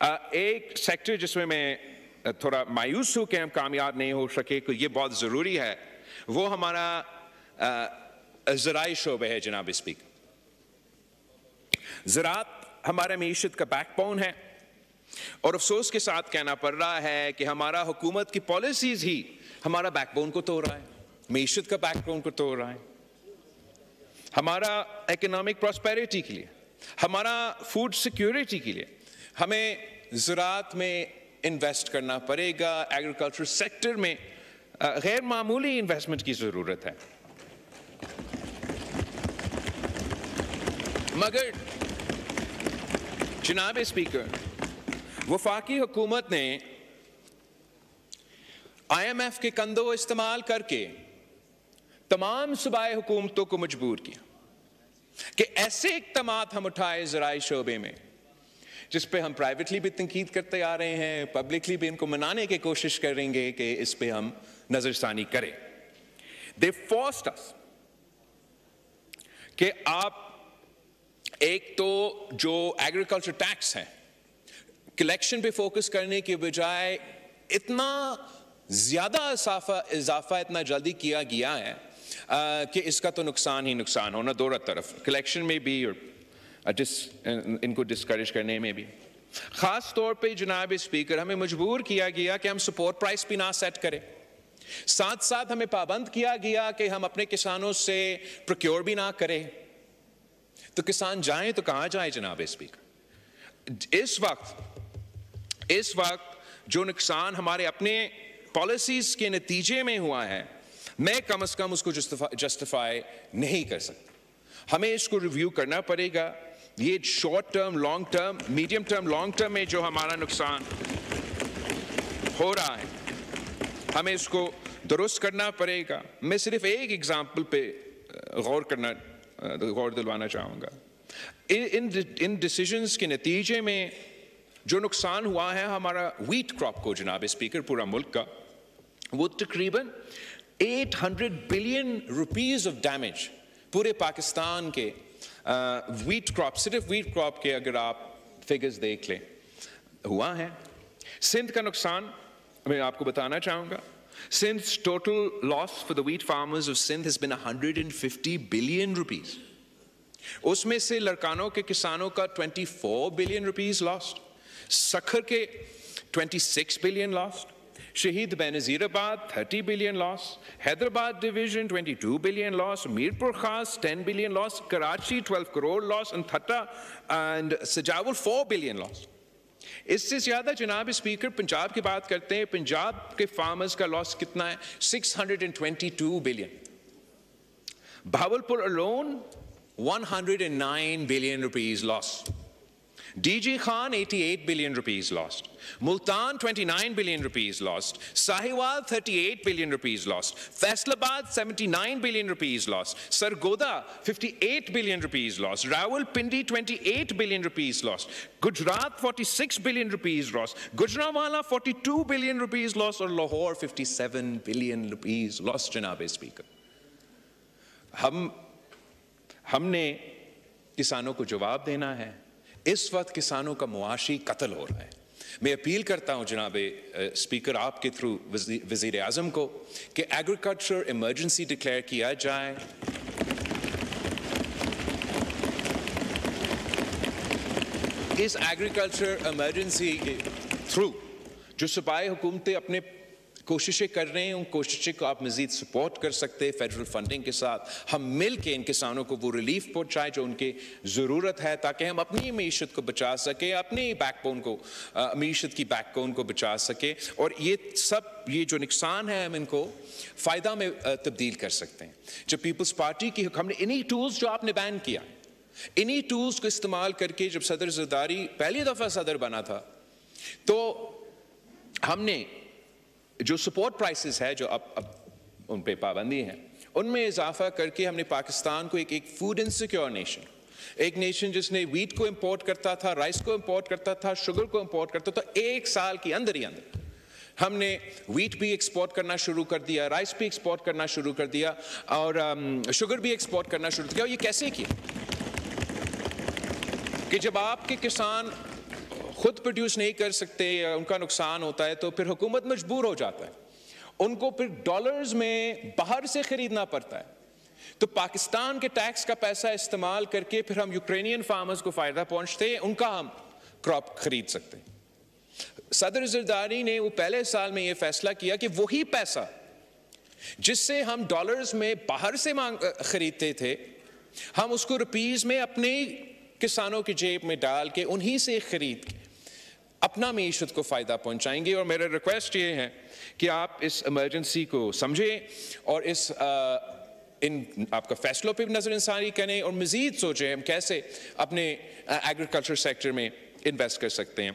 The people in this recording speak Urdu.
ایک سیکٹر جس میں میں تھوڑا مایوس ہوں کہ ہم کامیاب نہیں ہو سکے کہ یہ بہت ضروری ہے، وہ ہمارا زرعی شعبہ ہے جناب اسپیکر۔ زراعت ہمارا معیشت کا بیک بون ہے، اور افسوس کے ساتھ کہنا پڑ رہا ہے کہ ہمارا حکومت کی پالیسیز ہی ہمارا بیک بون کو توڑ رہا ہے، معیشت کا بیک بون کو توڑ رہا ہے۔ ہمارا اکنامک پراسپیرٹی کے لیے، ہمارا فوڈ سیکیورٹی کے لیے ہمیں زراعت میں انویسٹ کرنا پڑے گا، ایگریکلچر سیکٹر میں غیر معمولی انویسٹمنٹ کی ضرورت ہے۔ مگر جناب اسپیکر، وفاقی حکومت نے آئی ایم ایف کے کندھوں استعمال کر کے تمام صوبائی حکومتوں کو مجبور کیا کہ ایسے اقدامات ہم اٹھائے زرعی شعبے میں جس پہ ہم پرائیویٹلی بھی تنقید کرتے آ رہے ہیں، پبلکلی بھی ان کو منانے کی کوشش کریں گے کہ اس پہ ہم نظر ثانی کریں۔ They forced us کہ آپ ایک تو جو ایگریکلچر ٹیکس ہے کلیکشن پہ فوکس کرنے کے بجائے اتنا زیادہ اضافہ اتنا جلدی کیا گیا ہے کہ اس کا تو نقصان ہی نقصان ہونا دونوں طرف، کلیکشن میں بھی اور ان کو ڈسکریج کرنے میں بھی۔ خاص طور پہ جناب اسپیکر ہمیں مجبور کیا گیا کہ ہم سپورٹ پرائس بھی نہ سیٹ کریں، ساتھ ساتھ ہمیں پابند کیا گیا کہ ہم اپنے کسانوں سے پروکیور بھی نہ کریں۔ تو کسان جائیں تو کہاں جائیں جناب اسپیکر؟ اس وقت جو نقصان ہمارے اپنے پالیسیز کے نتیجے میں ہوا ہے، میں کم از کم اس کو جسٹیفائی نہیں کر سکتا۔ ہمیں اس کو ریویو کرنا پڑے گا۔ یہ short term, long term, medium term, long term میں جو ہمارا نقصان ہو رہا ہے ہمیں اس کو درست کرنا پڑے گا۔ میں صرف ایک ایگزامپل پہ غور دلوانا چاہوں گا۔ ان ڈیسیجنز کے نتیجے میں جو نقصان ہوا ہے ہمارا ویٹ کراپ کو جناب اسپیکر پورا ملک کا، وہ تقریباً 800 بلین روپیز آف ڈیمیج پورے پاکستان کے ویٹ کراپ، صرف ویٹ کراپ کے اگر آپ فگرز دیکھ لیں ہوا ہے۔ سندھ کا نقصان میں آپ کو بتانا چاہوں گا، Sindh's total loss for the wheat farmers of Sindh has been 150 billion rupees. اس میں سے لڑکانوں کے کسانوں کا 24 billion rupees lost، سکھر کے 26 billion lost، شہید بینظیر آباد 30 billion loss، Hyderabad division 22 billion loss، Mirpur خاص 10 billion loss، Karachi 12 crore loss، and تھٹا and Sajawal 4 billion loss۔ اس سے زیادہ جناب اسپیکر پنجاب کی بات کرتے ہیں، پنجاب کے فارمرز کا لاس کتنا ہے؟ 622 billion. Bahawalpur alone 109 billion rupees loss۔ D G Khan 88 billion rupees lost، Multan 29 billion rupees lost، Sahiwal 38 billion rupees lost، Faisalabad 79 billion rupees lost، Sargodha 58 billion rupees lost، Rawal Pindi 28 billion rupees lost، Gujarat 46 billion rupees lost، Gujranwala 42 billion rupees lost، اور لاہور 57 billion rupees lost۔ جناب اسپیکر، ہم نے کسانوں کو جواب دینا ہے۔ اس وقت کسانوں کا معاشی قتل ہو رہا ہے۔ میں اپیل کرتا ہوں جناب اسپیکر آپ کے تھرو وزیر اعظم کو کہ ایگریکلچر ایمرجنسی ڈکلیئر کیا جائے۔ اس ایگریکلچر ایمرجنسی کے تھرو جو صوبائی حکومتیں اپنے کوششیں کر رہے ہیں، ان کوششیں کو آپ مزید سپورٹ کر سکتے ہیں فیڈرل فنڈنگ کے ساتھ۔ ہم مل کے ان کسانوں کو وہ ریلیف پہنچائیں جو ان کی ضرورت ہے، تاکہ ہم اپنی معیشت کو بچا سکیں، اپنی بیک بون کو، معیشت کی بیک بون کو بچا سکیں، اور یہ جو نقصان ہے ہم ان کو فائدہ میں تبدیل کر سکتے ہیں۔ جب پیپلز پارٹی کی ہم نے انہی ٹولز جو آپ نے بین کیا، انہی ٹولز کو استعمال کر کے جب صدر زرداری پہلی دفعہ صدر بنا تھا، تو ہم نے جو سپورٹ پرائسز ہے جو اب ان پہ پابندی ہے، ان میں اضافہ کر کے ہم نے پاکستان کو ایک فوڈ انسیکیور نیشن، ایک نیشن جس نے ویٹ کو امپورٹ کرتا تھا، رائس کو امپورٹ کرتا تھا، شوگر کو امپورٹ کرتا تھا، ایک سال کے اندر ہی اندر ہم نے ویٹ بھی ایکسپورٹ کرنا شروع کر دیا، رائس بھی ایکسپورٹ کرنا شروع کر دیا، اور شوگر بھی ایکسپورٹ کرنا شروع کیا۔ اور یہ کیسے کیا کہ جب آپ کے کسان خود پروڈیوس نہیں کر سکتے یا ان کا نقصان ہوتا ہے تو پھر حکومت مجبور ہو جاتا ہے, ان کو پھر ڈالرز میں باہر سے خریدنا پڑتا ہے. تو پاکستان کے ٹیکس کا پیسہ استعمال کر کے پھر ہم یوکرینین فارمرز کو فائدہ پہنچتے ہیں, ان کا ہم کراپ خرید سکتے ہیں. صدر زرداری نے وہ پہلے سال میں یہ فیصلہ کیا کہ وہی پیسہ جس سے ہم ڈالرز میں باہر سے خریدتے تھے, ہم اس کو روپیز میں اپنے کسانوں کی جیب میں ڈال کے انہی سے خرید کے اپنا معیشت کو فائدہ پہنچائیں گے. اور میرا ریکویسٹ یہ ہے کہ آپ اس ایمرجنسی کو سمجھیں اور اس آپ کا فیصلوں پہ بھی نظر ثانی کریں اور مزید سوچیں ہم کیسے اپنے ایگریکلچر سیکٹر میں انویسٹ کر سکتے ہیں.